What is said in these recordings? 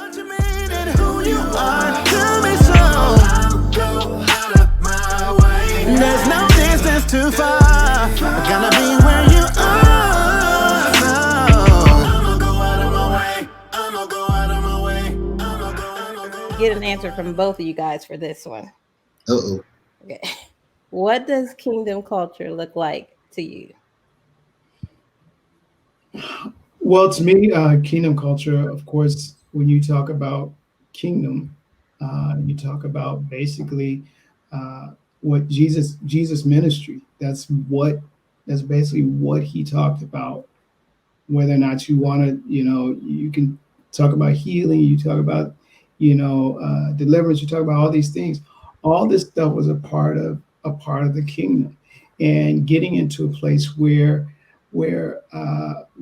what you mean and who you are to me, so I'll go out of my way. There's no distance too far. I gotta be where you are. So I'ma go out of my way. I'ma go out of my way. I'ma go. Get an answer from both of you guys for this one. Uh-oh. Okay. What does kingdom culture look like to you? Well, to me, kingdom culture, of course, when you talk about kingdom, you talk about basically what Jesus ministry. That's basically what he talked about. Whether or not you want to, you can talk about healing, you talk about, deliverance, you talk about all these things. All this stuff was a part of the kingdom, and getting into a place where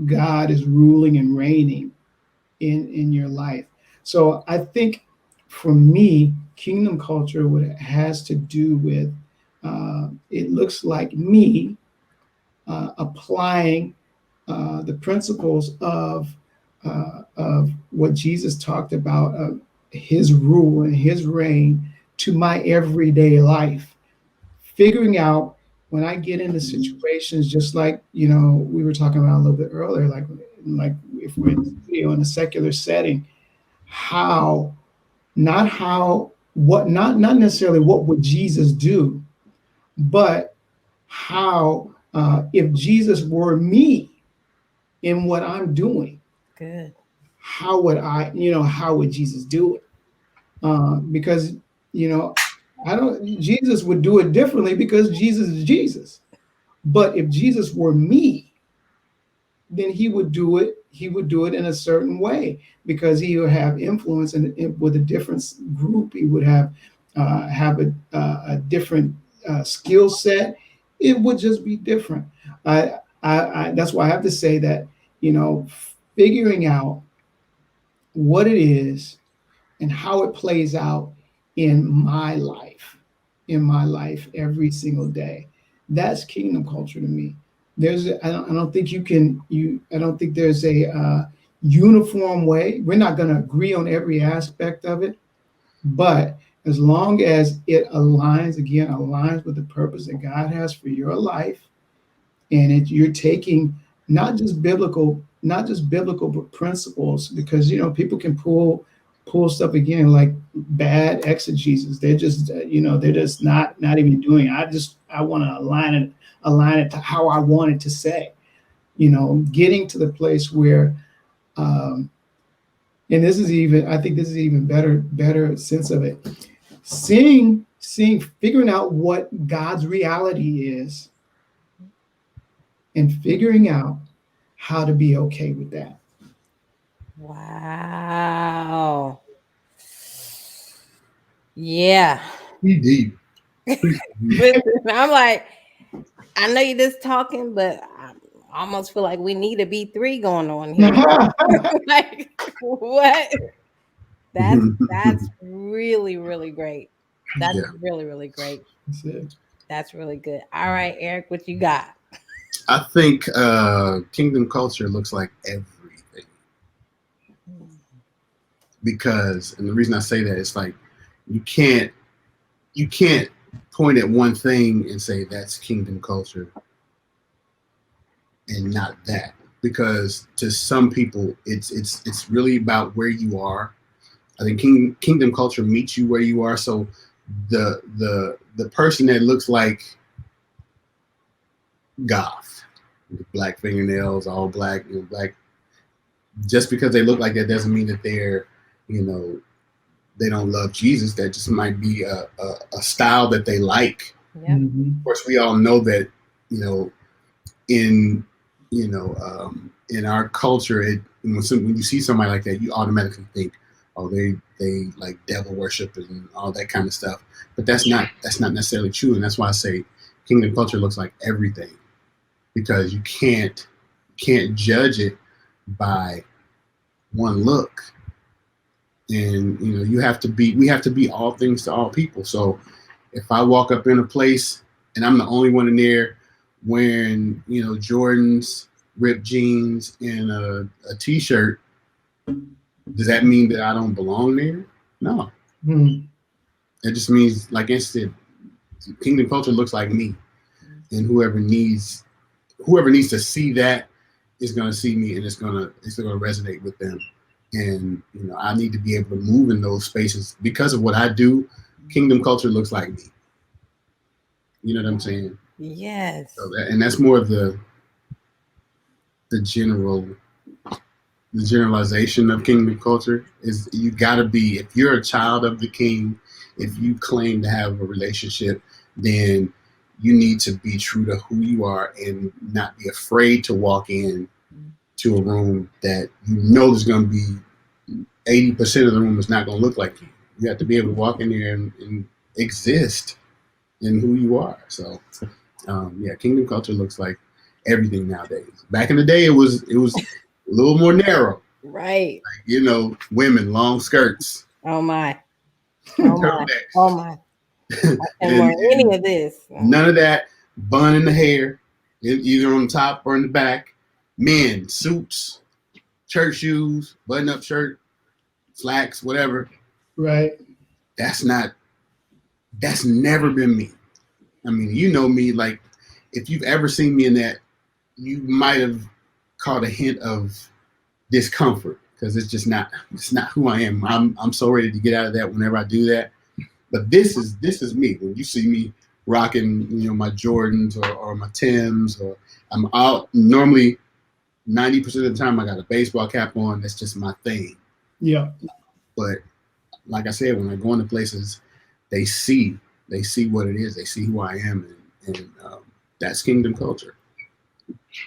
God is ruling and reigning in your life. So I think for me, kingdom culture has to do with it looks like me applying the principles of what Jesus talked about, his rule and his reign, to my everyday life, figuring out when I get into situations, just like we were talking about a little bit earlier, like if we're in a secular setting, how not how what not necessarily what would Jesus do, but how if Jesus were me in what I'm doing, Good. how would Jesus do it? Because you know I don't Jesus would do it differently because Jesus is Jesus. But if Jesus were me, then he would do it in a certain way, because he would have influence, and with a different group, he would have a different skill set. It would just be different. That's why I have to say that, figuring out what it is and how it plays out in my life every single day. That's kingdom culture to me. I don't think I don't think there's a uniform way. We're not going to agree on every aspect of it, but as long as it aligns with the purpose that God has for your life, and you're taking not just biblical but principles, because people can pull stuff again, like bad exegesis. They're just not even doing it. I want to align it to how I want it to say. Getting to the place where, and I think this is even better sense of it. Figuring out what God's reality is, and figuring out how to be okay with that. Wow. Yeah. He deep. Listen, I'm like, I know you're just talking, but I almost feel like we need a B3 going on here. Like, what? That's really, really great. That's Yeah. really, really great. That's it. That's really good. All right, Eric, what you got? I think kingdom culture looks like everything, and the reason I say that is, like, you can't point at one thing and say that's kingdom culture and not that, because to some people it's really about where you are. I think kingdom culture meets you where you are. So the person that looks like goth, black fingernails, all black, black, just because they look like that doesn't mean that they don't love Jesus. That just might be a style that they like. Yeah. Mhm. Of course, we all know that in in our culture, when you see somebody like that, you automatically think, oh, they like devil worship and all that kind of stuff. But that's not necessarily true, and that's why I say kingdom culture looks like everything, because you can't judge it by one look, and we have to be all things to all people. So if I walk up in a place and I'm the only one in there wearing Jordans, ripped jeans, and a t-shirt, Does that mean that I don't belong there? No. It just means, like I said, kingdom culture looks like me, and whoever needs to see that is going to see me, and it's going to resonate with them. And I need to be able to move in those spaces because of what I do. Kingdom culture looks like me. You know what I'm saying? Yes. So that's more of the generalization of kingdom culture is you got to be, if you're a child of the king, if you claim to have a relationship, then you need to be true to who you are and not be afraid to walk in to a room that there's going to be 80% of the room is not going to look like you. You have to be able to walk in there and exist in who you are. So, kingdom culture looks like everything nowadays. Back in the day, it was a little more narrow. Right. Like, women, long skirts. Oh my. Oh my. I can't wear any of this. None of that. Bun in the hair, either on the top or in the back. Men, suits, church shoes, button-up shirt, slacks, whatever. Right. That's never been me. I mean, me, like, if you've ever seen me in that, you might have caught a hint of discomfort because it's not who I am. I'm so ready to get out of that whenever I do that. But this is me. When you see me rocking, my Jordans or my Timbs, or I'm out normally 90% of the time I got a baseball cap on. That's just my thing. Yeah. But like I said, when I go into places, they see what it is. They see who I am, and that's kingdom culture.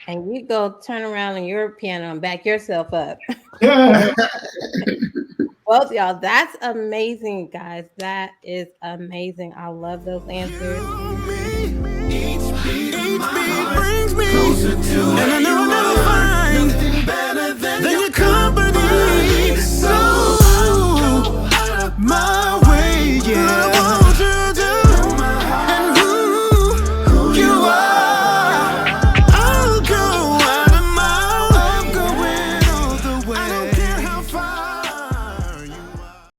And you go turn around on your piano and back yourself up. Both of y'all, that's amazing, guys. That is amazing. I love those answers. Each beat brings me closer to